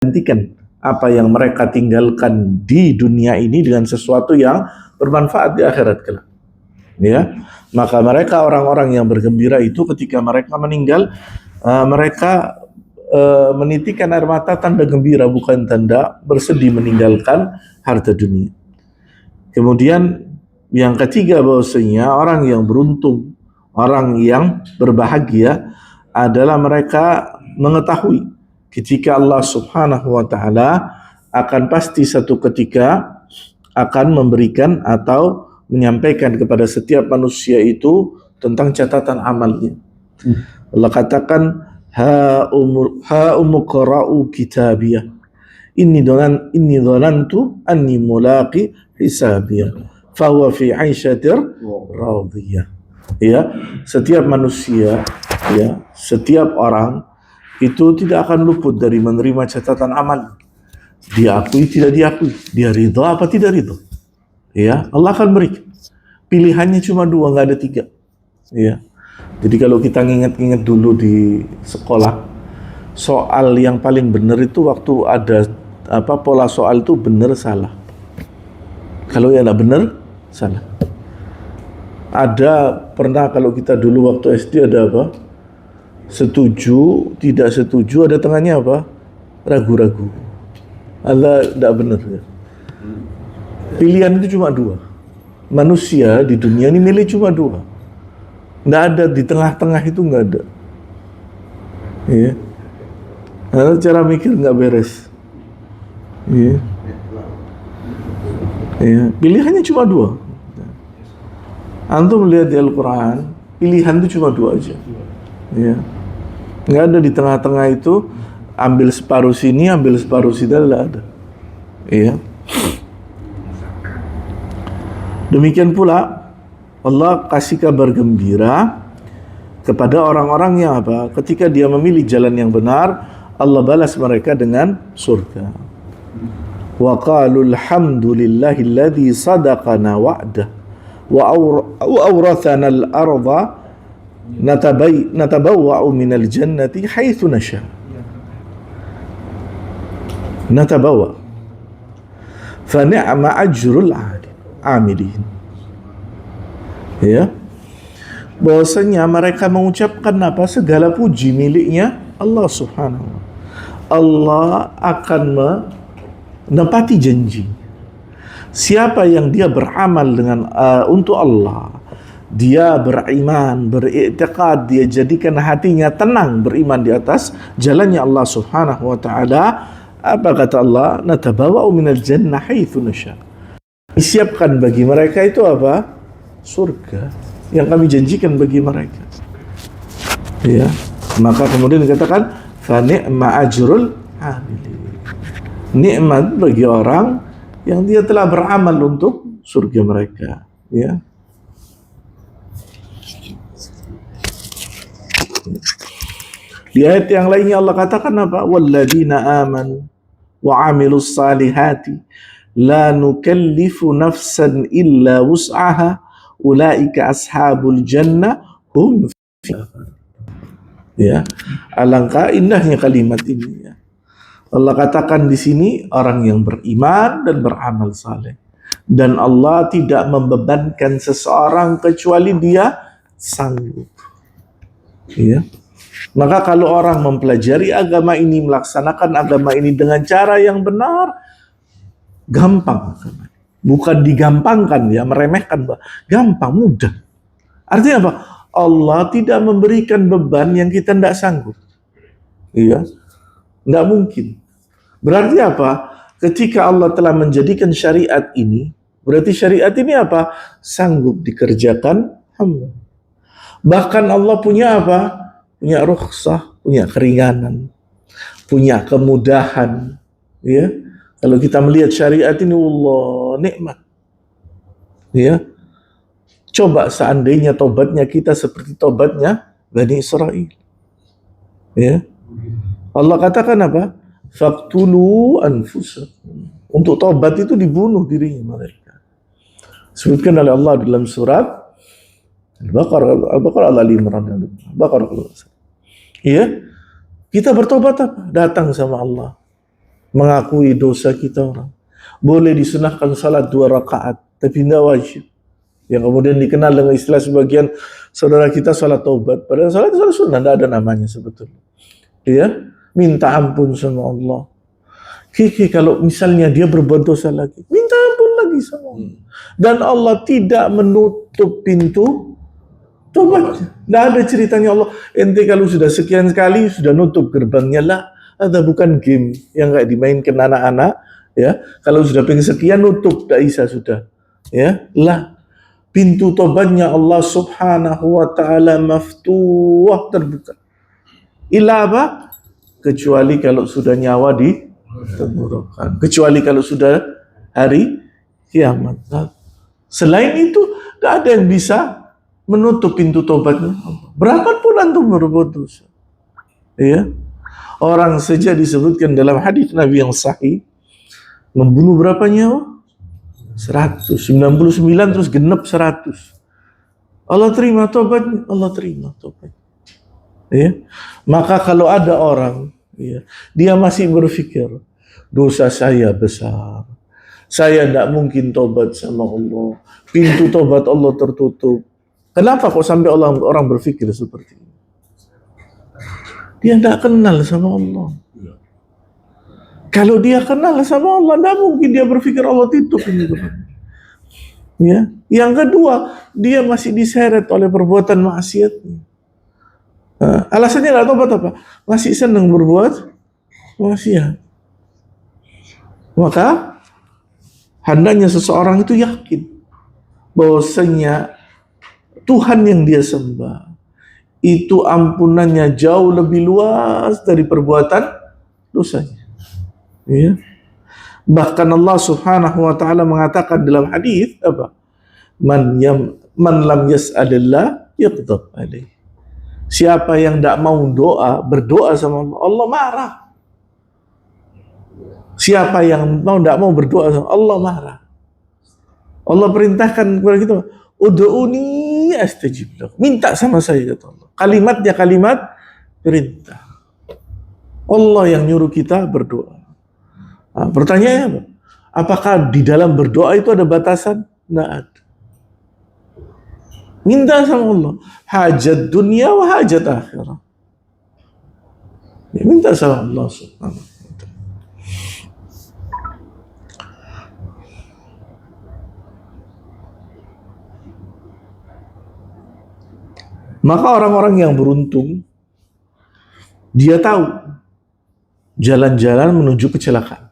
gantikan apa yang mereka tinggalkan di dunia ini dengan sesuatu yang bermanfaat di akhirat kelak. Ya, maka mereka orang-orang yang bergembira itu ketika mereka meninggal, mereka menitikan air mata tanda gembira, bukan tanda bersedih meninggalkan harta dunia. Kemudian yang ketiga, bahwasanya orang yang beruntung, orang yang berbahagia adalah mereka mengetahui ketika Allah Subhanahu wa taala akan pasti satu ketika akan memberikan atau menyampaikan kepada setiap manusia itu tentang catatan amalnya. Allah katakan, ha umqra'u kitabiyah inni dhanantu anni mulaqi hisabiyah fa huwa fi 'aishatir radiyah. Ya, setiap manusia, ya, setiap orang itu tidak akan luput dari menerima catatan amal. Diakui tidak diakui, dia ridho apa tidak ridho. Ya, Allah akan berikan. Pilihannya cuma dua, nggak ada tiga. Ya. Jadi kalau kita nginget-nginget dulu di sekolah, soal yang paling benar itu waktu ada pola soal itu benar salah. Kalau yang nggak benar, salah. Ada pernah kalau kita dulu waktu SD ada apa? Setuju, tidak setuju, ada tengahnya apa? Ragu-ragu. Ada tidak benar. Ya. Pilihan itu cuma dua. Manusia di dunia ini milih cuma dua. Nggak ada di tengah-tengah itu, nggak ada. Ya. Karena cara mikir nggak beres. Ya. Ya. Pilihannya cuma dua. Antum melihat di Al-Quran, pilihan itu cuma dua aja. Ya. Nggak ada di tengah-tengah itu, ambil separuh sini, ambil separuh sini, nggak ada. Ya. Demikian pula Allah kasih kabar gembira kepada orang-orang yang apa? Ketika dia memilih jalan yang benar, Allah balas mereka dengan surga. Wa qalu alhamdulillahilladzi sadaqana wa'dah wa awrathana al-ardha natabawwa'u minal jannati haitsu nasha. Natabawwa fa ni'ma ajrul 'amilin. Ya, bahwasanya mereka mengucapkan apa? Segala puji miliknya Allah Subhanahu wa ta'ala. Allah akan menepati janji. Siapa yang dia beramal dengan untuk Allah, dia beriman, beriktikad, dia jadikan hatinya tenang beriman di atas jalannya Allah Subhanahu wa ta'ala, apa kata Allah? Natabawa'u minal jannah haitsu nasha. Disiapkan bagi mereka itu apa? Surga yang kami janjikan bagi mereka. Ya, maka kemudian dikatakan fa ni'ma ajrul 'amilin. Nikmat bagi orang yang dia telah beramal untuk surga mereka. Ya. Di ayat yang lainnya Allah katakan apa? Walladzina amanu wa 'amilus salihati la nukallifu nafsan illa wus'aha ulaika ashabul jannah hum fiha. Ya, alangkah indahnya kalimat ini. Ya. Allah katakan di sini orang yang beriman dan beramal saleh, dan Allah tidak membebankan seseorang kecuali dia sanggup. Ya. Maka kalau orang mempelajari agama ini, melaksanakan agama ini dengan cara yang benar, gampang. Bukan digampangkan, ya, meremehkan, gampang, mudah. Artinya apa? Allah tidak memberikan beban yang kita tidak sanggup. Iya, tidak mungkin. Berarti apa? Ketika Allah telah menjadikan syariat ini, berarti syariat ini apa? Sanggup dikerjakan hamba. Bahkan Allah punya apa? Punya rukhsah, punya keringanan, punya kemudahan. Ya, kalau kita melihat syariat ini, Allah nikmat. Ya, coba seandainya tobatnya kita seperti tobatnya Bani Israel. Ya, Allah katakan apa? Faqtulu anfusakum. Untuk tobat itu dibunuh dirinya mereka. Sebutkan oleh Allah dalam surat Al-Baqarah, Al-Imran, Al-Baqarah. Iya, kita bertobat apa? Datang sama Allah. mengakui dosa kita orang. Boleh disunahkan salat 2 rakaat, tapi tidak wajib. Yang kemudian dikenal dengan istilah sebagian saudara kita salat taubat. Padahal salat itu sunnah, tidak ada namanya sebetulnya. Ya, minta ampun sama Allah. Kalau misalnya dia berbuat dosa lagi, minta ampun lagi sama Allah. Dan Allah tidak menutup pintu tobat. Tidak ada ceritanya Allah, ente kalau sudah sekian kali sudah nutup gerbangnya lah. Ada bukan game yang kayak dimainkan anak-anak. Ya, kalau sudah pengen sekian nutup, tidak bisa sudah. Ya, lah. Pintu tobatnya Allah Subhanahu wa taala maftuh, terbuka. Illa apa? Kecuali kalau sudah nyawa di tenggorokan. Kecuali kalau sudah hari kiamat. Selain itu, tidak ada yang bisa menutup pintu tobatnya. Berapapun antum berbuat dosa. Ya. Orang saja disebutkan dalam hadis Nabi yang sahih, membunuh berapa nyawa? 199 terus genep 100. Allah terima tobatnya, Allah terima tobatnya. Ya. Maka kalau ada orang, ya, dia masih berpikir dosa saya besar, saya tidak mungkin tobat sama Allah, pintu tobat Allah tertutup. Kenapa kok sampai orang berpikir seperti ini? Dia tidak kenal sama Allah. Kalau dia kenal sama Allah, tidak mungkin dia berpikir Allah tutup pintu. Ya. Yang kedua, dia masih diseret oleh perbuatan maksiatnya. Alasannya nggak tobat apa? Masih senang berbuat maksiat. Maka hendaknya seseorang itu yakin bahwasanya Tuhan yang dia sembah itu ampunannya jauh lebih luas dari perbuatan dosanya. Ya. Bahkan Allah Subhanahu wa taala mengatakan dalam hadis apa? Man lam yas'alillah yaghdab alaih. Siapa yang tidak mau berdoa sama Allah, Allah marah. Siapa yang tidak mau berdoa sama Allah marah. Allah perintahkan kepada kita, ud'uni astajib lakum. Minta sama saya, kata Allah. Kalimatnya kalimat perintah. Allah yang nyuruh kita berdoa. Nah, pertanyaannya apa? Apakah di dalam berdoa itu ada batasan? Tidak ada. Minta sama Allah. Hajat dunia wa hajat akhirah. Ya, minta sama Allah subhanahu wa ta'ala. Maka orang-orang yang beruntung, dia tahu jalan-jalan menuju kecelakaan.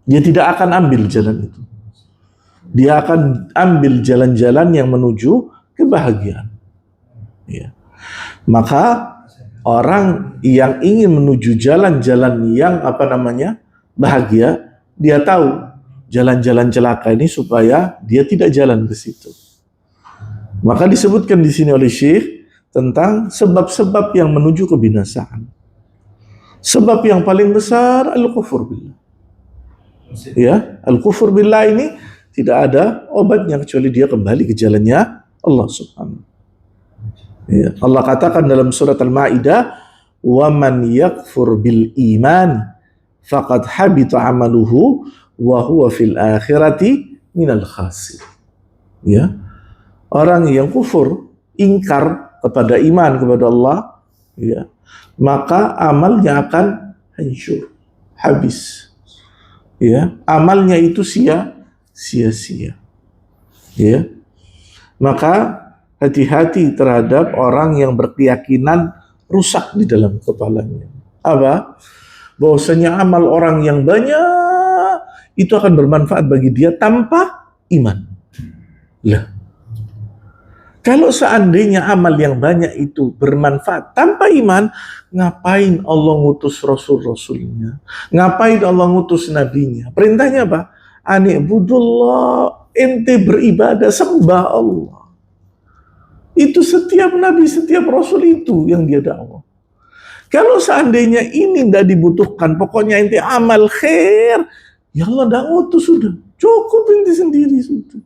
Dia tidak akan ambil jalan itu. Dia akan ambil jalan-jalan yang menuju kebahagiaan. Ya. Maka orang yang ingin menuju jalan-jalan yang bahagia, dia tahu jalan-jalan celaka ini supaya dia tidak jalan ke situ. Maka disebutkan di sini oleh Syekh tentang sebab-sebab yang menuju kebinasaan. Sebab yang paling besar al-kufur billah. Ya, al-kufur billah ini tidak ada obatnya kecuali dia kembali ke jalannya Allah Subhanahu. Ya, Allah katakan dalam surat Al-Maidah, "Wa man yakfur bil iman faqad habita 'amaluhu wa huwa fil akhirati minal khasir." Ya. Orang yang kufur, ingkar kepada iman kepada Allah, ya, maka amalnya akan hancur, habis. Ya, amalnya itu sia-sia. Ya. Maka hati-hati terhadap orang yang berkeyakinan rusak di dalam kepalanya. Apa? Bahwasanya amal orang yang banyak itu akan bermanfaat bagi dia tanpa iman. Lah, kalau seandainya amal yang banyak itu bermanfaat tanpa iman, ngapain Allah ngutus Rasul-Rasulnya? Ngapain Allah ngutus Nabinya? Perintahnya apa? Ani'budullah, ente beribadah, sembah Allah. Itu setiap Nabi, setiap Rasul itu yang dia dakwah. Kalau seandainya ini tidak dibutuhkan, pokoknya ente amal khair, ya Allah tidak ngutus sudah. Cukup ente sendiri sudah.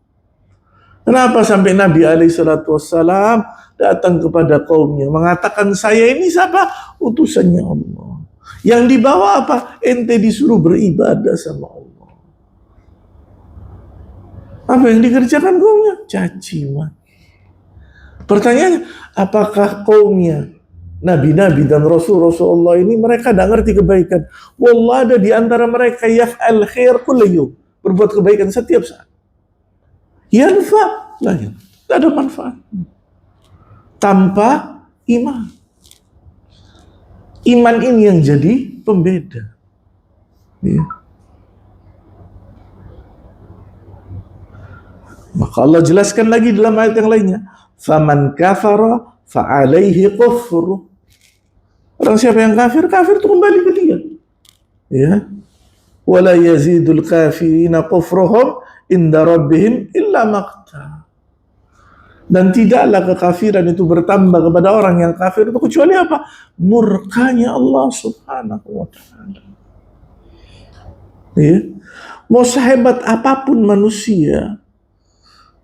Kenapa sampai Nabi SAW datang kepada kaumnya mengatakan, saya ini siapa? Utusannya Allah. Yang dibawa apa? Ente disuruh beribadah sama Allah. Apa yang dikerjakan kaumnya? Caci maki. Pertanyaannya, apakah kaumnya Nabi-Nabi dan Rasulullah ini mereka tidak ngerti kebaikan? Wallah, ada di antara mereka yaf'al khair kulla yawm, berbuat kebaikan setiap saat. Yanfa, tidak ada manfaat. Tanpa iman. Iman ini yang jadi pembeda. Ya. Maka Allah jelaskan lagi dalam ayat yang lainnya, faman kafara fa'alaihi kufru. Orang siapa yang kafir, kafir itu kembali ke dia. Ya. Wala yazidul kafirina kufruhum inda rabbihim illa maqta. Dan tidaklah kekafiran itu bertambah kepada orang yang kafir itu kecuali apa? Murkanya Allah Subhanahu wa ta'ala. Ya. Mau sehebat apapun manusia,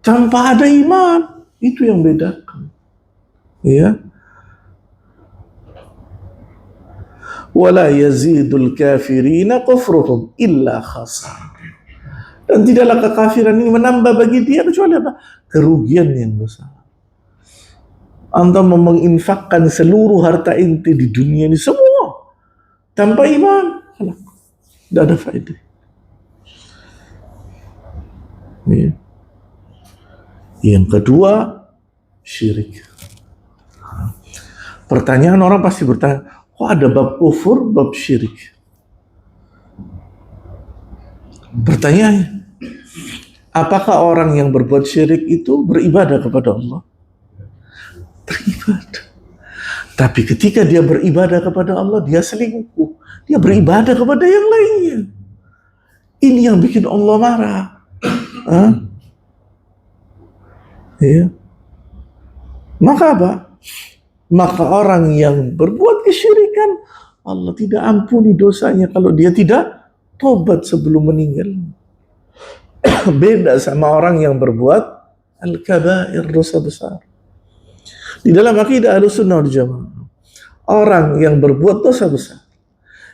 tanpa ada iman, itu yang bedakan. Ya. Wala yazidul kafirina kufruhum illa khasar. Dan tidaklah kekafiran ini menambah bagi dia kecuali apa? Kerugian yang besar. Anta menginfakkan seluruh harta ente di dunia ini semua tanpa iman, tidak ada faedah. Ya. Yang kedua, syirik. Pertanyaan orang pasti bertanya, kok ada bab kufur, bab syirik? Pertanyaannya, apakah orang yang berbuat syirik itu beribadah kepada Allah? Beribadah. Tapi ketika dia beribadah kepada Allah, dia selingkuh. Dia beribadah kepada yang lainnya. Ini yang bikin Allah marah. Hah? Ya. Maka apa? Maka orang yang berbuat kesyirikan, Allah tidak ampuni dosanya kalau dia tidak tobat sebelum meninggal. Beda sama orang yang berbuat al-kabair, dosa besar. Di dalam akidah Ahlussunnah wal Jamaah, orang yang berbuat dosa besar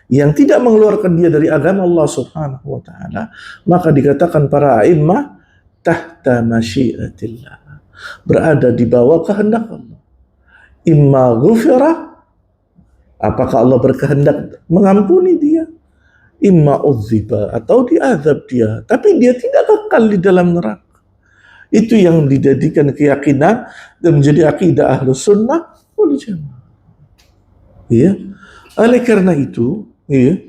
yang tidak mengeluarkan dia dari agama Allah Subhanahu wa ta'ala, maka dikatakan para a'immah tahta masyiatillah, berada di bawah kehendak Allah. Imma ghufira, apakah Allah berkehendak mengampuni dia, imma udziba, atau diazab dia, tapi dia tidak kekal di dalam neraka. Itu yang dijadikan keyakinan dan menjadi akidah Ahlussunnah wal Jamaah. Ya. Oleh karena itu, ya,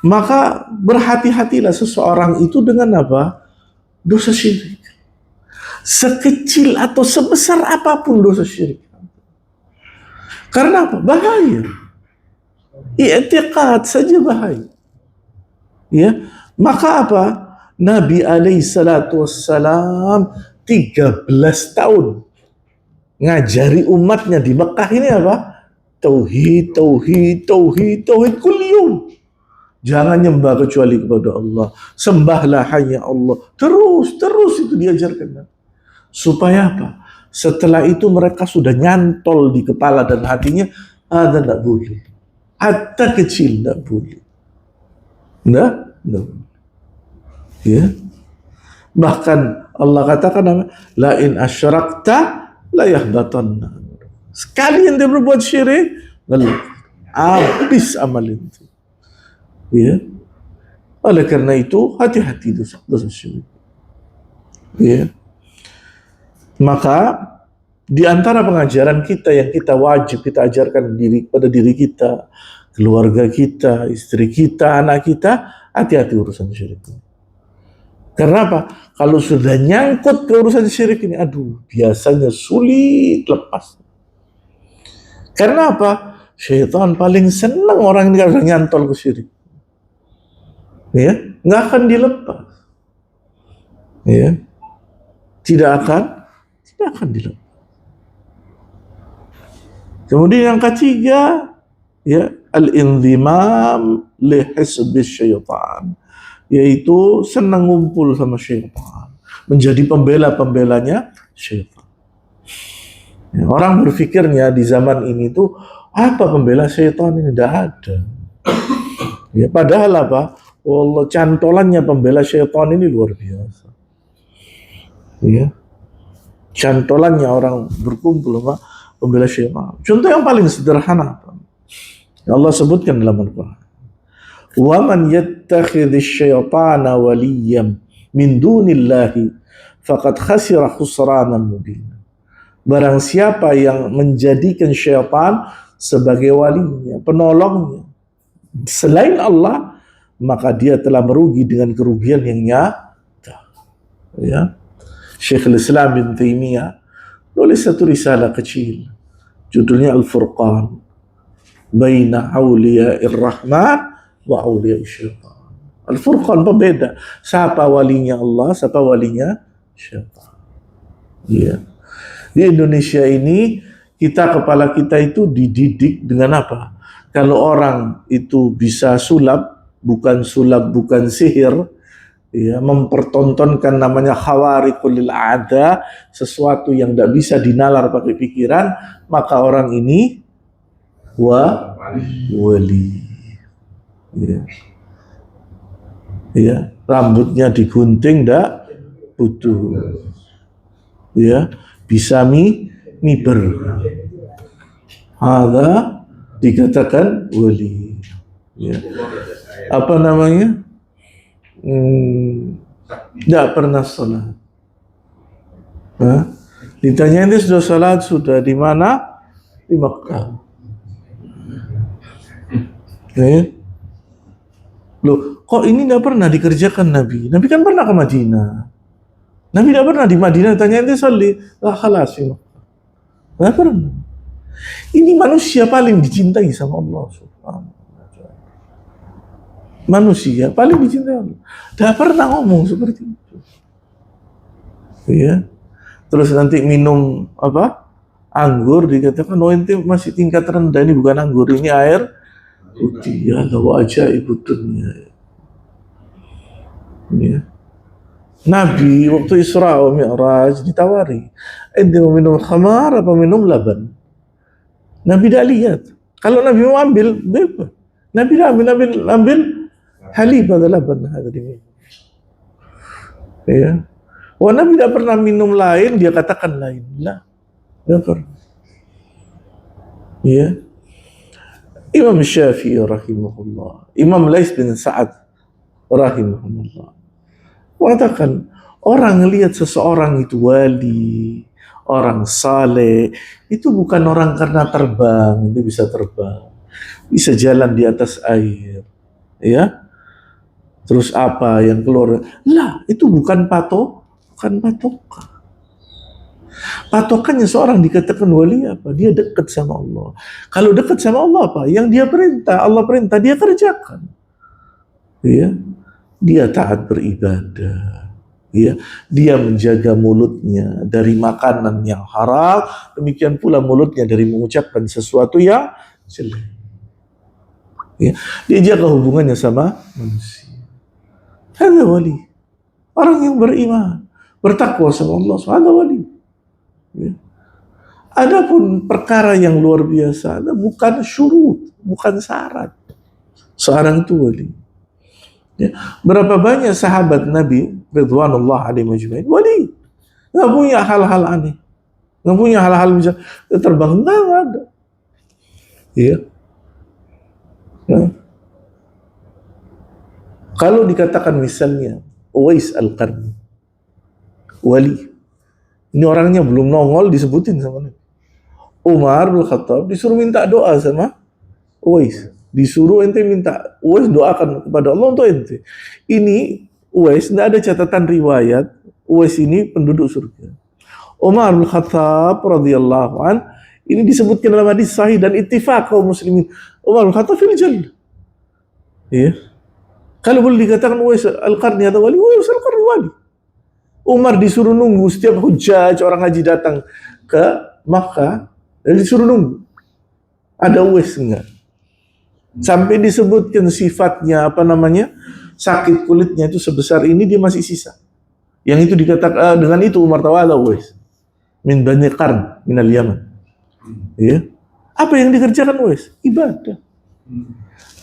maka berhati-hatilah seseorang itu dengan apa? Dosa syirik. Sekecil atau sebesar apapun dosa syirik. Karena apa? Bahaya. I'tiqad saja bahaya. Ya, maka apa? Nabi alaihi salatu wassalam 13 tahun ngajari umatnya di Mekah ini apa? Tauhid, tauhid, tauhid, tauhid kulliyum. Jangan nyembah kecuali kepada Allah. Sembahlah hanya Allah. Terus itu diajarkan. Supaya apa? Setelah itu mereka sudah nyantol di kepala dan hatinya, ada tidak boleh. Hatta kecil tidak boleh. Tidak boleh. Ya. Bahkan Allah katakan, la in asyrakta la yahbatanna. Sekali yang dia berbuat syirik, habis amal itu. Ya. Oleh karena itu, hati-hati dosa syirik. Ya. Maka di antara pengajaran kita yang kita wajib kita ajarkan pada diri kita, keluarga kita, istri kita, anak kita, hati-hati urusan syirik. Karena apa? Kalau sudah nyangkut ke urusan syirik ini, aduh, biasanya sulit lepas. Karena apa? Syaitan paling senang orang yang udah nyantol ke syirik. Ya, nggak akan dilepas. Ya, tidak akan dilepas. Kemudian yang ketiga, ya, al-inzimam li hizbi syaitan, yaitu senang ngumpul sama syaitan, menjadi pembela-pembelanya syaitan. Ya, orang berpikirnya di zaman ini tuh apa pembela syaitan ini? Tidak ada. Ya, padahal apa? Allah, cantolannya pembela syaitan ini luar biasa. Ya, cantolannya orang berkumpul sama pembela syaitan. Contoh yang paling sederhana, Allah sebutkan dalam Al-Quran. Wa man yattakhidhish syaitana waliyan min dunillahi faqad khasira khusranan mubina. Barang siapa yang menjadikan syaitan sebagai walinya, penolongnya selain Allah, maka dia telah merugi dengan kerugian yang nyata. Ya. Syekhul Islam bin Taimiyah nulis satu risalah kecil, judulnya Al-Furqan Baina Awliya'ir Rahman wa Awliya'ir Syaitan. Al-Furqan, pembeda siapa walinya Allah, siapa walinya syaitan. Ya. Di Indonesia ini kepala kita itu dididik dengan apa? Kalau orang itu bisa sulap, bukan sihir, ya, mempertontonkan namanya khawariqul lil ada, sesuatu yang tidak bisa dinalar pakai pikiran, maka orang ini wali. Ya. Ya, rambutnya digunting ndak butuh. Ya, bisa miber. Ada dikatakan wali. Ya. Apa namanya? Tidak pernah salat. Ditanya ini sudah salat, sudah di mana? Di Makkah. Ya. Loh, kok ini tidak pernah dikerjakan Nabi? Nabi kan pernah ke Madinah. Nabi tidak pernah di Madinah. Tanya ini salli, lah khalas. Tidak pernah. Ini manusia paling dicintai sama Allah Subhanahu wa ta'ala. Manusia paling dicintai Allah. Tidak pernah ngomong seperti itu. Ya. Terus nanti minum apa? Anggur, dikatakan, oh ini masih tingkat rendah, ini bukan anggur, ini air putih. Ya Allah, ajaib dunia. Ya. Nabi waktu Isra wa Mi'raj ditawari, ente mau minum khamar apa minum laban? Nabi tidak lihat. Kalau Nabi mau ambil, bebas. Nabi ambil halib atau laban. Ya. Wah, Nabi tidak pernah minum lain, dia katakan lain. Lah, tidak pernah. Ya. Imam Syafi'i rahimahullah, Imam Lais bin Sa'ad rahimahullah, mengatakan orang lihat seseorang itu wali, orang saleh, itu bukan orang karena terbang, dia bisa terbang, bisa jalan di atas air, ya. Terus apa yang keluar? Lah, itu bukan patokan. Patokannya seorang dikatakan wali apa? Dia dekat sama Allah. Kalau dekat sama Allah apa? Yang dia perintah, Allah perintah, dia kerjakan. Ya, dia taat beribadah. Ya, dia menjaga mulutnya dari makanan yang haram, demikian pula mulutnya dari mengucapkan sesuatu yang jelek. Ya, dia jaga hubungannya sama manusia. Ada wali, orang yang beriman, bertakwa sama Allah, ada wali. Ya. Adapun perkara yang luar biasa, bukan syurut, bukan syarat seorang itu wali. Ya. Berapa banyak sahabat Nabi Ridwanullah alaihi majma'in wali, nggak punya hal-hal aneh, nggak punya hal-hal bisa terbang, nggak ada. Ya. Nah. Kalau dikatakan misalnya Uwais Al-Qarni wali, ini orangnya belum nongol disebutin sama Nabi. Umar bin Khattab disuruh minta doa sama Uwais. Disuruh ente minta, Uwais doakan kepada Allah untuk ente. Ini Uwais, tidak ada catatan riwayat Uwais ini penduduk surga. Umar bin Khattab radhiyallahu an, ini disebutkan dalam hadis sahih dan ittifaq kaum muslimin. Umar bin Khattab fil jannah. Ya. Kalau boleh dikatakan Uwais Al-Qarni atau wali, Uwais Al-Qarni wali. Umar disuruh nunggu setiap hujjaj orang haji datang ke Makkah, dan disuruh nunggu. Ada Uwais enggak? Sampai disebutkan sifatnya apa namanya? Sakit kulitnya itu sebesar ini, dia masih sisa. Yang itu dikatakan dengan itu Umar tawala Uwais min Bani Qarn min al-Yaman. Ya. Apa yang dikerjakan Uwais? Ibadah.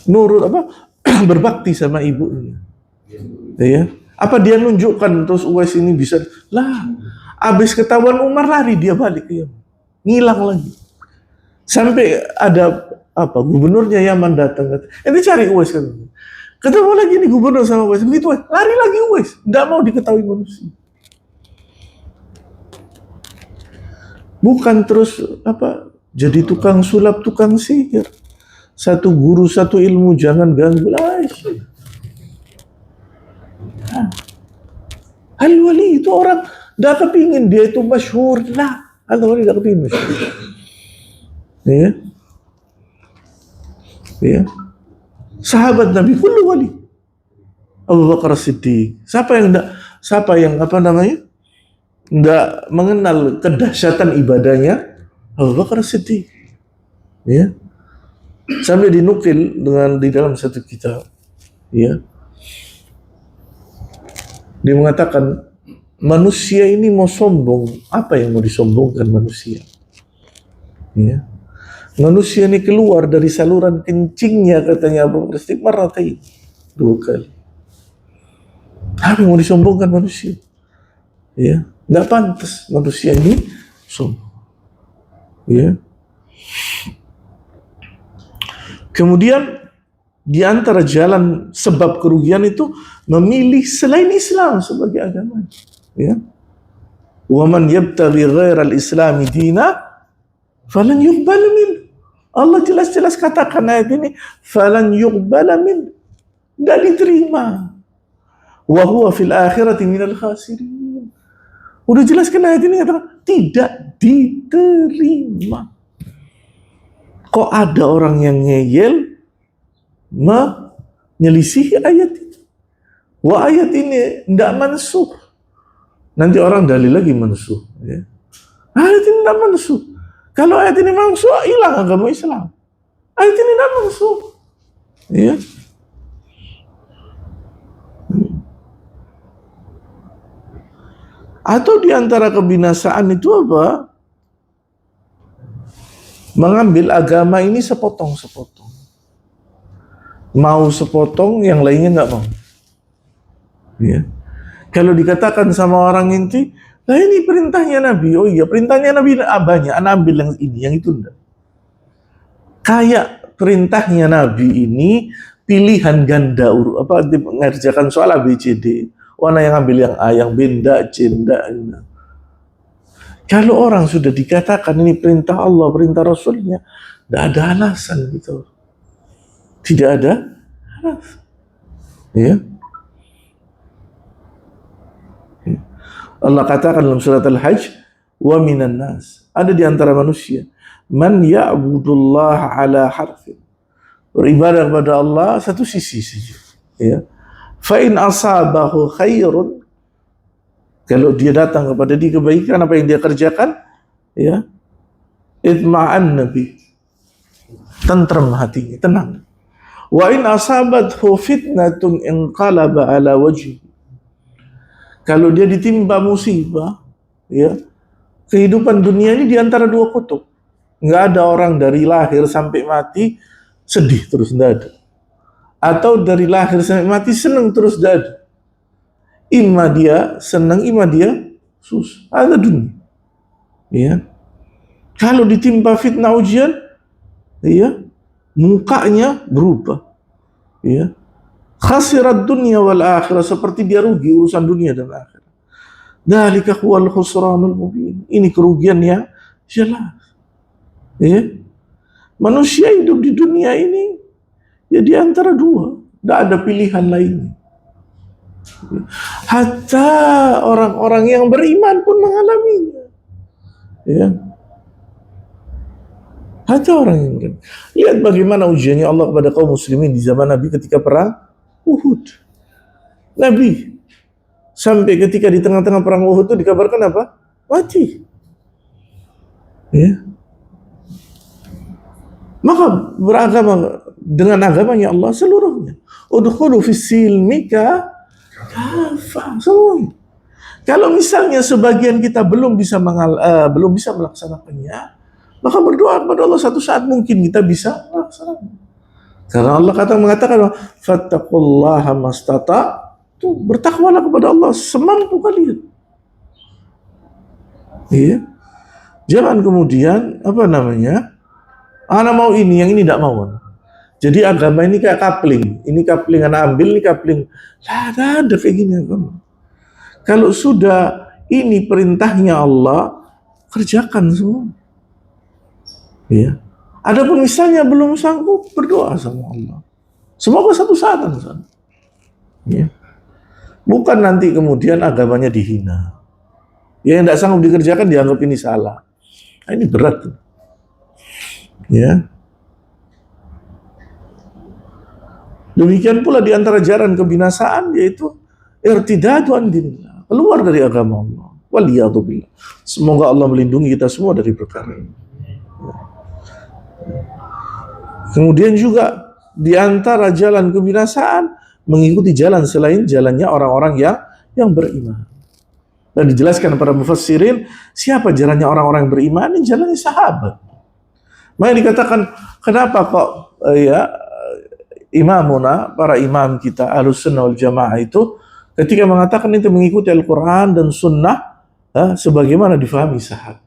Nurut apa? berbakti sama ibunya. Ya. Apa dia nunjukkan terus Uwais ini bisa? Lah, habis ketahuan Umar lari dia balik ke Yaman. Ngilang lagi. Sampai ada gubernurnya Yaman datang. Ini cari Uwais kan. Ketemu lagi nih gubernur sama Uwais. Begitu lari lagi Uwais. Tidak mau diketahui manusia. Bukan terus jadi tukang sulap, tukang sihir. Satu guru, satu ilmu, jangan ganggu. Al-wali itu orang dah kepingin dia itu masyhur lah. Al-wali dah kepingin masyhur. Ya. Sahabat Nabi kullu wali. Abu Bakar Siddiq. Siapa yang enggak mengenal kedahsyatan ibadahnya? Abu Bakar Siddiq. Ya. Sampai dinukil di dalam satu kitab. Ya. Dia mengatakan manusia ini mau sombong, apa yang mau disombongkan manusia? Ya. Manusia ini keluar dari saluran kencingnya, katanya Abu Bakar Siddiq, maratain 2 kali. Apa yang mau disombongkan manusia? Ya, nggak pantas manusia ini sombong. Ya. Kemudian di antara jalan sebab kerugian itu memilih selain Islam sebagai agama. Ya. Wa man yabtaghi ghairal islami dina falan yuqbal min. Allah jelas-jelas katakan ayat ini, falan yuqbal min. Tidak diterima. Wa huwa fil akhirati minal khasirin. Udah jelaskan ayat ini katakan tidak diterima. Kok ada orang yang ngeyel menyelisihi ayat itu? Wah, ayat ini tidak mansuh. Nanti orang dalil lagi mansuh. Ya. Ayat ini tidak mansuh. Kalau ayat ini mansuh, hilang agama Islam. Ayat ini tidak mansuh. Ya. Atau di antara kebinasaan itu apa? Mengambil agama ini sepotong-sepotong. Mau sepotong, yang lainnya nggak mau. Ya. Kalau dikatakan sama orang inti, lah ini perintahnya Nabi. Oh iya, perintahnya Nabi banyak. Anda ambil yang ini, yang itu enggak. Kayak perintahnya Nabi ini pilihan ganda mengerjakan soal ABCD. Mana yang ambil yang A, yang B, enggak, C, enggak. Kalau orang sudah dikatakan ini perintah Allah, perintah Rasulnya, tidak ada alasan gitu. Tidak ada alasan. Ya. Allah katakan dalam surat Al-Hajj, wa minan nas. Ada di antara manusia, man ya'budullah ala harfin. Beribadah kepada Allah satu sisi saja. Ya. Fa in asabahu khairun, kalau dia datang kepada dia kebaikan, apa yang dia kerjakan, ya, itma'an nabi, tentrem hatinya, tenang. Wa in asabathu fitnatun inqalaba ala wajhi, kalau dia ditimpa musibah, ya, kehidupan dunia ini di antara 2 kutub. Nggak ada orang dari lahir sampai mati sedih terus, nggak ada. Atau dari lahir sampai mati senang terus, nggak ada. Ima dia senang, ima dia susah. Ada dunia. Ya. Kalau ditimpa fitnah ujian, ya, mukanya berubah. Ya. Khasirat dunia wal akhirah, seperti dia rugi urusan dunia dan akhirat. Dzalika huwal khusranul mubin. Ini kerugian yang jelas. Ya. Manusia hidup di dunia ini ya di antara 2, tidak ada pilihan lainnya. Hatta orang-orang yang beriman pun mengalaminya. Ya. Hatta orang yang beriman. Lihat bagaimana ujiannya Allah kepada kaum muslimin di zaman Nabi ketika perang Uhud. Nabi sampai ketika di tengah-tengah perang Uhud itu dikabarkan apa? Mati. Ya. Maka beragama dengan agamanya Allah seluruhnya. Udkhulu fis silmika kafah, semua. Kalau misalnya sebagian kita belum bisa melaksanakannya, maka berdoa kepada Allah, satu saat mungkin kita bisa melaksanakannya. Karena Allah mengatakan, fattaqullaha mastata'tu, bertakwalah kepada Allah semampu kalian. Iya. Jangan kemudian ana mau ini, yang ini tidak mau. Jadi agama ini kayak coupling, ini coupling anak ambil, ini coupling. Lah, ada kayak gini agama. Kalau sudah ini perintahnya Allah, kerjakan semua. Ya. Adapun misalnya belum sanggup, berdoa sama Allah. Semoga satu saat sana. Ya. Bukan nanti kemudian agamanya dihina. Ya, yang tidak sanggup dikerjakan dianggap ini salah. Nah, ini berat. Ya. Demikian pula di antara jalan kebinasaan yaitu irtidadu an dinillah, keluar dari agama Allah. Waliyadzubillah. Semoga Allah melindungi kita semua dari perkara ini. Kemudian juga di antara jalan kebinasaan mengikuti jalan selain jalannya orang-orang yang beriman. Dan dijelaskan para mufassirin, siapa jalannya orang-orang yang beriman? Ini jalannya sahabat. Maka dikatakan, kenapa kok imamuna, para imam kita Ahlussunnah wal Jamaah itu ketika mengatakan itu mengikuti Al-Quran dan Sunnah sebagaimana difahami sahabat.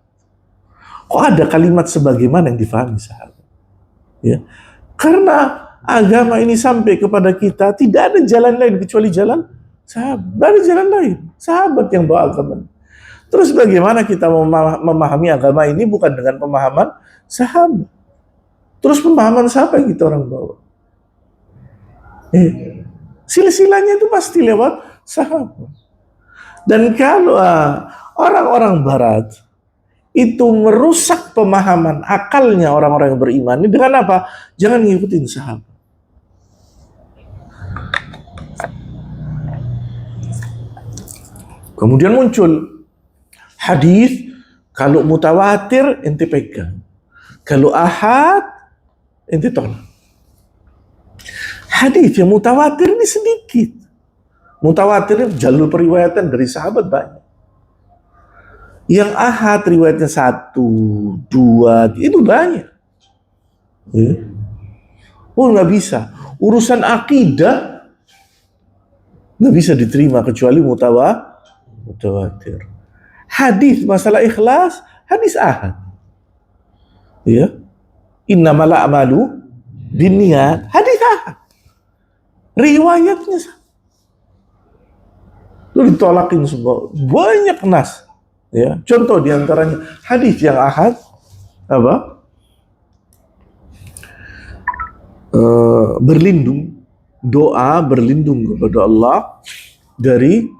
Kok ada kalimat sebagaimana yang difahami sahabat? Ya. Karena agama ini sampai kepada kita tidak ada jalan lain kecuali jalan sahabat. Tidak ada jalan lain. Sahabat yang bawa agama. Terus bagaimana kita memahami agama ini bukan dengan pemahaman sahabat? Terus pemahaman siapa yang kita orang bawa? Silsilahnya itu pasti lewat sahabat. Dan kalau orang-orang barat itu merusak pemahaman akalnya orang-orang yang beriman ini dengan apa? Jangan ngikutin sahabat. Kemudian muncul hadis, kalau mutawatir ente pegang, kalau ahad ente tolak. Hadis yang mutawatir ini sedikit. Mutawatir jalur periwayatan dari sahabat banyak. Yang ahad riwayatnya 1, 2, itu banyak. Oh, nggak bisa. Urusan akidah nggak bisa diterima kecuali mutawatir. Hadis masalah ikhlas, hadis ahad. Ya. Innamal a'malu binniyat, hadis ahad. Riwayatnya lalu ditolakin semua. Banyak nas. Ya, contoh diantaranya hadis yang ahad berlindung, doa berlindung kepada Allah dari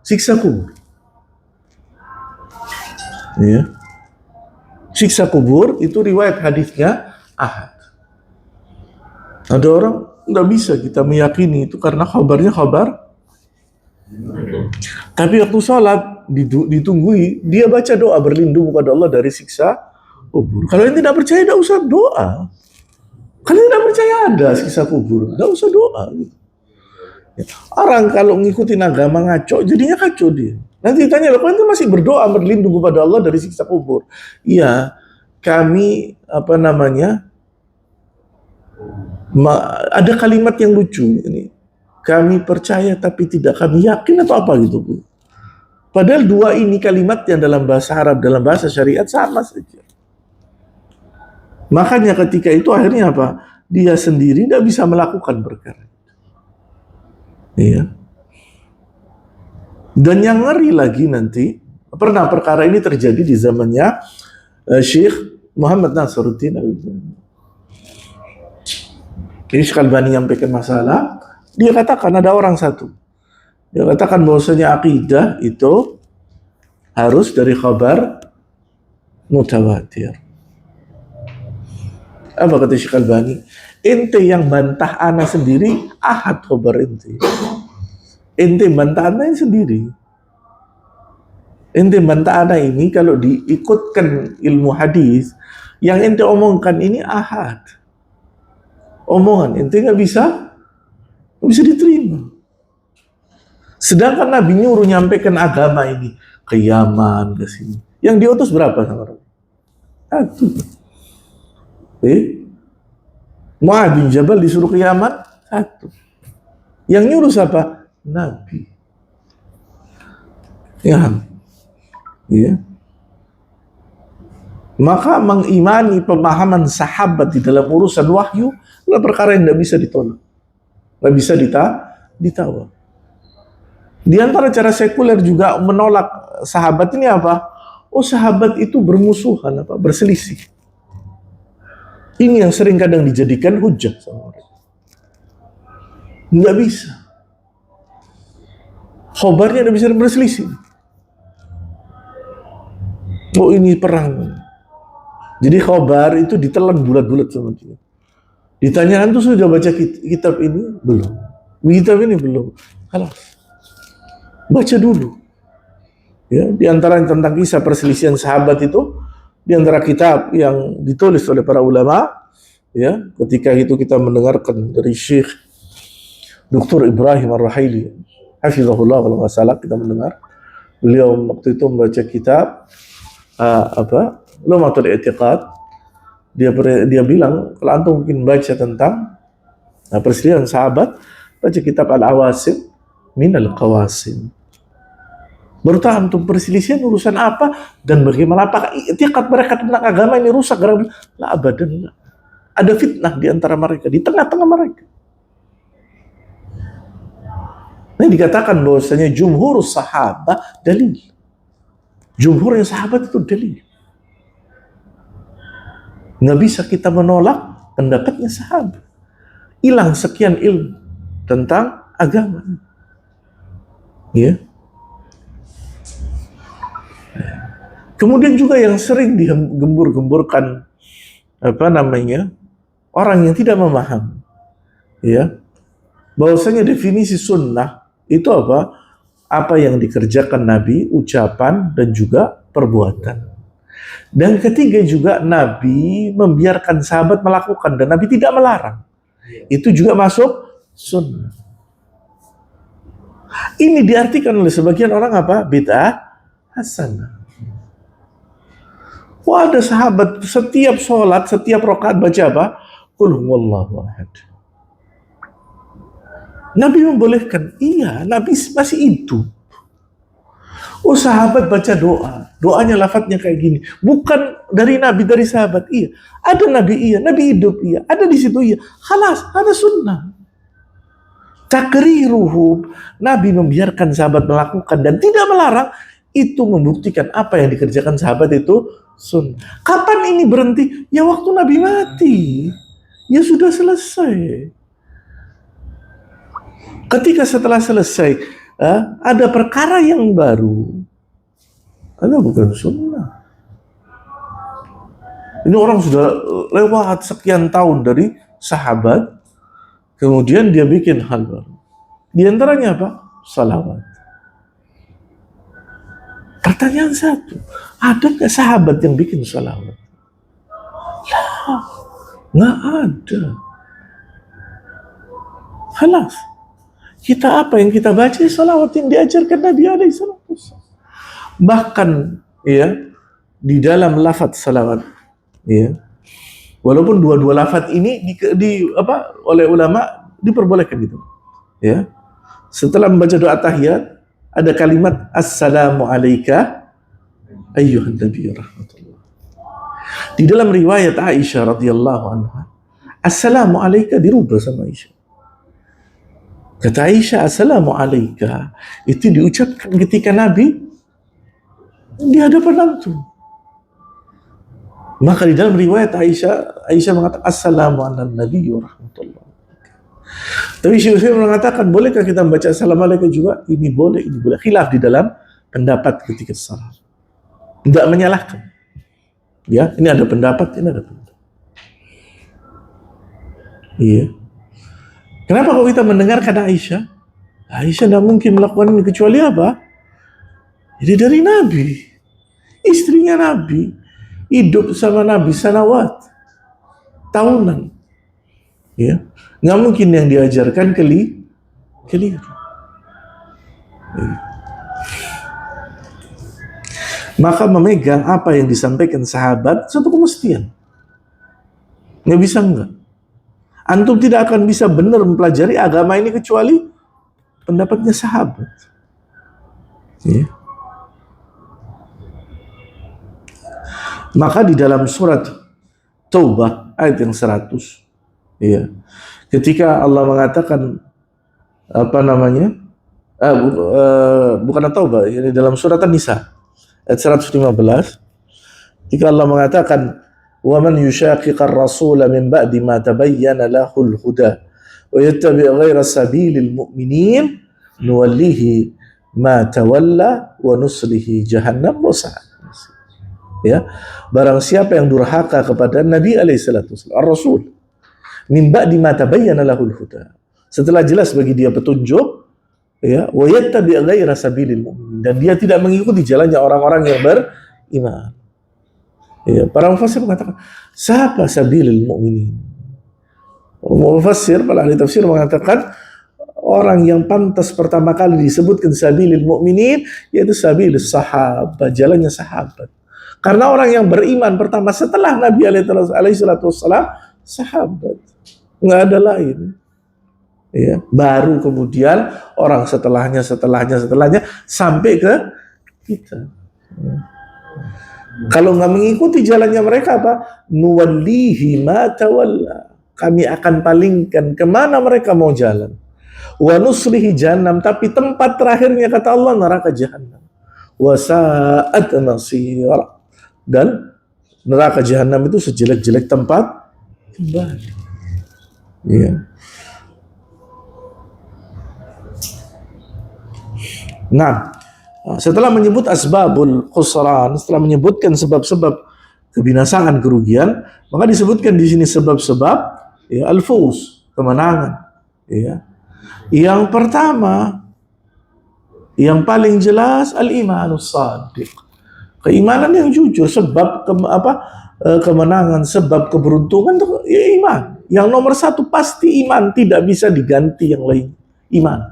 siksa kubur. Ya. Siksa kubur itu riwayat hadisnya ahad. Ada orang nggak bisa kita meyakini itu karena kabarnya kabar. Tapi waktu sholat ditunggui, dia baca doa berlindung kepada Allah dari siksa kubur. Kalau yang tidak percaya, tidak usah doa. Kalau yang tidak percaya ada siksa kubur, tidak usah doa. Orang kalau ngikutin agama ngaco, jadinya kacau dia. Nanti ditanya, kalian itu masih berdoa berlindung kepada Allah dari siksa kubur? Iya, kami ada kalimat yang lucu ini. Kami percaya tapi tidak kami yakin atau apa gitu. Padahal dua ini kalimat yang dalam bahasa Arab, dalam bahasa syariat sama saja. Makanya ketika itu akhirnya apa? Dia sendiri tidak bisa melakukan perkara itu. Iya. Dan yang ngeri lagi nanti, pernah perkara ini terjadi di zamannya Syekh Muhammad Nasruddin Al-Albani. Ini Syekh Al-Albani menyampaikan masalah. Dia katakan ada orang satu. Dia katakan bahwasanya akidah itu harus dari khabar mutawatir. Apa kata Syekh Al-Albani? Ente yang bantah ana sendiri, ahad khabar ente. Ente bantah ana sendiri. Ente bantah ana ini kalau diikutkan ilmu hadis, yang ente omongkan ini ahad. Omongan ente nggak bisa diterima. Sedangkan Nabi nyuruh nyampaikan agama ini ke Yaman, ke sini. Yang diutus berapa sama Nabi? Satu. Mu'adz bin Jabal disuruh ke Yaman, satu. Yang nyuruh siapa? Nabi. Ya. Ya. Maka mengimani pemahaman sahabat di dalam urusan wahyu adalah perkara yang tidak bisa ditolak, tidak bisa ditawar. Di antara cara sekuler juga menolak sahabat ini apa? Oh, sahabat itu bermusuhan, berselisih. Ini yang sering kadang dijadikan hujah sama mereka. Nggak bisa. Khobarnya tidak bisa berselisih. Oh, ini perang. Jadi khobar itu ditelan bulat-bulat sama dia. Ditanyakan tuh sudah baca kitab ini? Belum. Kitab ini belum. Halas. Baca dulu. Ya, di antara tentang kisah perselisihan sahabat itu, di antara kitab yang ditulis oleh para ulama, ya, ketika itu kita mendengarkan dari Syekh Dr. Ibrahim Ar-Ruhaili, hafizahullah, kalau nggak salah kita mendengar, beliau waktu itu membaca kitab Lumatul I'tiqad. Dia bilang, kalau antum mungkin baca tentang perselisihan sahabat, baca kitab Al-Awasim Minal Qawasim. Baru tahu antum perselisihan urusan apa dan bagaimana, apakah i'tiqad mereka tentang agama ini rusak gara-gara abadan. Ada fitnah di antara mereka, di tengah-tengah mereka. Ini dikatakan bahwasanya jumhur sahabat dalil. Jumhurnya sahabat itu dalil. Nggak bisa kita menolak pendapatnya sahabat. Hilang sekian ilmu tentang agama. Ya. Kemudian juga yang sering digembur-gemburkan orang yang tidak memahami, ya, bahwasanya definisi sunnah itu apa yang dikerjakan Nabi, ucapan dan juga perbuatan. Dan ketiga juga Nabi membiarkan sahabat melakukan dan Nabi tidak melarang. Itu juga masuk sunnah. Ini diartikan oleh sebagian orang bid'ah hasanah. Wah, ada sahabat setiap sholat, setiap rakaat baca apa? Qul huwallahu ahad. Nabi membolehkan. Iya, Nabi masih hidup. Oh, sahabat baca doa. Doanya lafadznya kayak gini. Bukan dari Nabi, dari sahabat. Iya. Ada Nabi, iya. Nabi hidup, iya. Ada di situ, iya. Khalas, ada sunnah. Takriruhu. Nabi membiarkan sahabat melakukan dan tidak melarang. Itu membuktikan apa yang dikerjakan sahabat itu sunnah. Kapan ini berhenti? Ya waktu Nabi mati. Ya sudah selesai. Ketika setelah selesai, ada perkara yang baru. Ada bukan sunnah. Ini orang sudah lewat sekian tahun dari sahabat, kemudian dia bikin hal baru. Di antaranya apa? Salawat. Pertanyaan satu, ada nggak sahabat yang bikin salawat? Ya, nggak ada. Halas. Kita apa yang kita baca? Salawat yang diajarkan Nabi SAW. Bahkan, ya, di dalam lafaz salawat, ya, walaupun dua-dua lafaz ini oleh ulama diperbolehkan gitu, ya. Setelah membaca doa tahiyat, ada kalimat assalamu alayka ayyuhan nabiyyu rahmatullah. Di dalam riwayat Aisyah radhiyallahu anha, assalamu alayka dirubah sama Aisyah. Kata Aisyah, assalamu alayka itu diucapkan ketika Nabi di hadapan antum. Maka di dalam riwayat Aisyah mengatakan assalamu ala nabiyyu rahmatullah. Tapi Syekh Utsaimin mengatakan, bolehkah kita membaca assalamualaikum juga? Ini boleh, ini boleh. Khilaf di dalam pendapat ketika salat. Tidak menyalahkan. Ya, ini ada pendapat, ini ada pendapat. Iya. Kenapa kalau kita mendengarkan Aisyah? Aisyah tidak mungkin melakukan ini kecuali apa? Jadi dari Nabi. Istrinya Nabi. Hidup sama Nabi sanawat. Tahunan. Ya. Nggak mungkin yang diajarkan keliru. Maka memegang apa yang disampaikan sahabat satu kemestian. Nggak bisa enggak. Antum tidak akan bisa benar mempelajari agama ini kecuali pendapatnya sahabat. Ya. Maka di dalam surat Taubah ayat yang 100, ya, ketika Allah mengatakan apa namanya, bukan Taubah, ini dalam surat An-Nisa ayat 115, ketika Allah mengatakan wa man yushaqiqar rasula min ba'di ma tabayyana lahul huda wa yattabi' ghaira sabilil mu'minin nuwallihi ma tawalla wa nuslihi jahannam wa sa'at. Ya, barang siapa yang durhaka kepada Nabi alaihi salatu wasallam, ar-rasul, min ba'di ma tabayyana lahul huda, setelah jelas bagi dia petunjuk, ya, wa yattabi' ghaira sabilil mu'minin, dan dia tidak mengikuti jalannya orang-orang yang beriman. Ya, para mufassir mengatakan, siapa sabilil mu'minin? Mufassir, para ahli tafsir mengatakan orang yang pantas pertama kali disebutkan sabilil mu'minin yaitu sabilis sahabat, jalannya sahabat. Karena orang yang beriman pertama setelah Nabi alaihi salatu wassalam sahabat, nggak ada lain. Ya, baru kemudian orang setelahnya sampai ke kita. Ya. Kalau nggak mengikuti jalannya mereka, apa? Nuwallihi ma tawalla. Kami akan palingkan kemana mereka mau jalan. Wa nuslihi jahannam, tapi tempat terakhirnya kata Allah neraka jahannam. Wa sa'at masira. Dan neraka jahanam itu sejelek-jelek tempat kembali. Ya. Nah, setelah menyebut asbabul khusran, setelah menyebutkan sebab-sebab kebinasaan, kerugian, maka disebutkan di sini sebab-sebab, ya, al-fuz, kemenangan. Ya. Yang pertama, yang paling jelas al-imanus shadiq. Keimanan yang jujur, sebab kemenangan, sebab keberuntungan itu ya iman. Yang nomor satu pasti iman, tidak bisa diganti yang lain. Iman.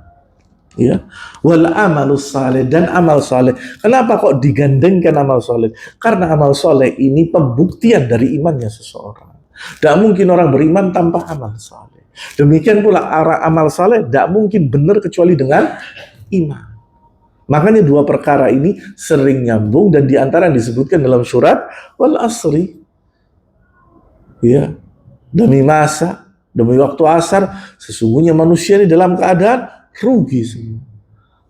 Ya, wal amalus saleh, dan amal saleh. Kenapa kok digandengkan amal saleh? Karena amal saleh ini pembuktian dari imannya seseorang. Tidak mungkin orang beriman tanpa amal saleh. Demikian pula amal saleh tidak mungkin benar kecuali dengan iman. Makanya dua perkara ini sering nyambung, dan diantara yang disebutkan dalam surat wal asri, ya, demi masa, demi waktu asar, sesungguhnya manusia ini dalam keadaan rugi semua.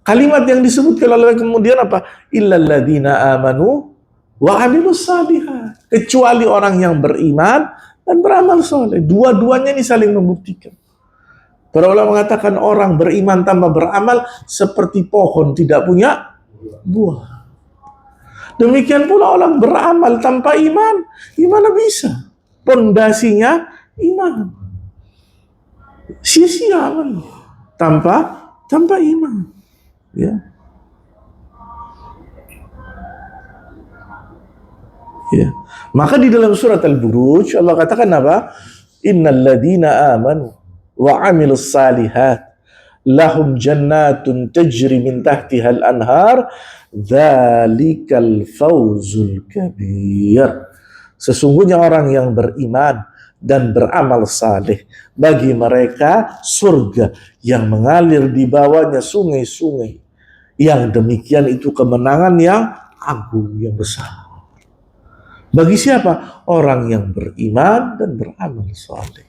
Kalimat yang disebutkan oleh kemudian apa? Illal ladzina amanu wa amilus shalihat. Kecuali orang yang beriman dan beramal soleh. Dua-duanya ini saling membuktikan. Para ulama mengatakan orang beriman tanpa beramal seperti pohon tidak punya buah. Demikian pula orang beramal tanpa iman, gimana bisa? Pondasinya iman. Sia-sia amal tanpa iman. Ya. Ya. Maka di dalam surat Al-Buruj Allah katakan apa? Innal ladzina amanu wa 'amilus salihat lahum jannatun tajri min tahtihal anhar dzalikal fawzul kabir. Sesungguhnya orang yang beriman dan beramal saleh, bagi mereka surga yang mengalir di bawahnya sungai-sungai. Yang demikian itu kemenangan yang agung, yang besar. Bagi siapa? Orang yang beriman dan beramal saleh.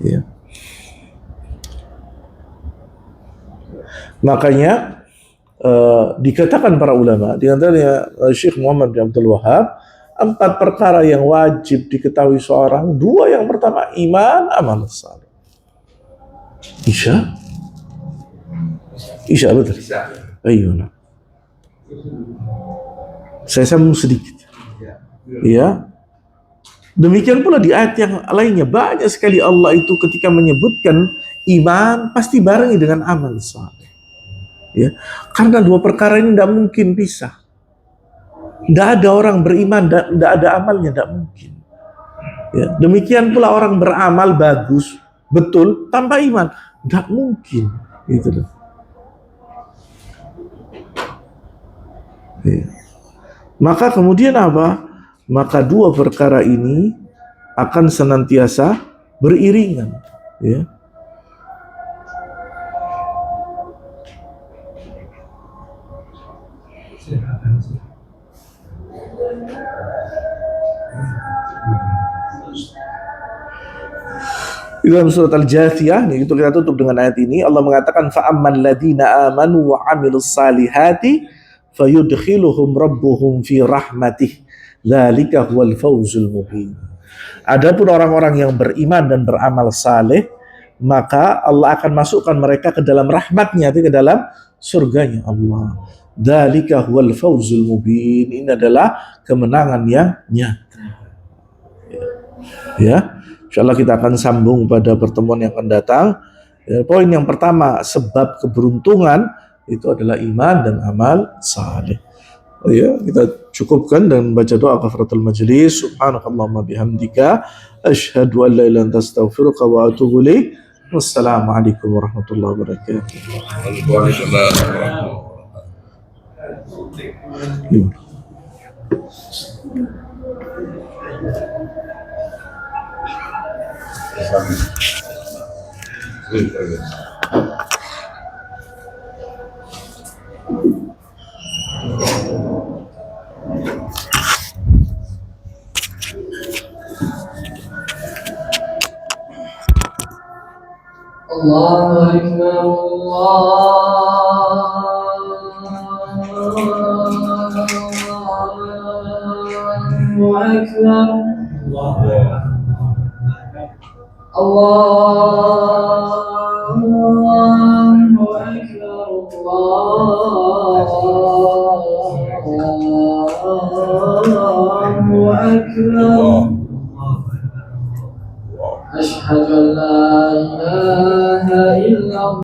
Ya. Makanya dikatakan para ulama, di antaranya Syekh Muhammad bin Abdul Wahab, 4 perkara yang wajib diketahui seorang. 2 yang pertama iman, amal saleh. Isya betul. Ayo, nah. Saya sambung sedikit. Ya. Demikian pula di ayat yang lainnya banyak sekali Allah itu ketika menyebutkan iman pasti barengi dengan amal saleh. Ya. Karena 2 perkara ini tidak mungkin pisah. Tidak ada orang beriman dan tidak ada amalnya, tidak mungkin. Ya. Demikian pula orang beramal bagus, betul, tanpa iman, tidak mungkin. Gitu. Ya. Maka kemudian apa? Maka 2 perkara ini akan senantiasa beriringan, ya. Di dalam surat Al-Jathiyah, itu kita tutup dengan ayat ini. Allah mengatakan fa'ammal ladzina amanu wa 'amilus salihati fayudkhiluhum rabbuhum fi rahmatih dzalika huwal fawzul mubin. Adapun orang-orang yang beriman dan beramal saleh, maka Allah akan masukkan mereka ke dalam rahmatnya, ke dalam surganya Allah. Dzalika huwal fawzul mubin. Ini adalah kemenangan yang nyata. Ya. Insyaallah kita akan sambung pada pertemuan yang akan datang. Ya, poin yang pertama, sebab keberuntungan itu adalah iman dan amal saleh. Oh ya, kita cukupkan dan baca doa kafaratul majlis. Subhanakallahumma bihamdika asyhadu an la ilaha illa anta astaghfiruka wa atubu ilaik. Wassalamualaikum warahmatullahi wabarakatuh. Allahu Akbar, Allahu Akbar, Allahu Akbar, Allahu Akbar. Asyhadu an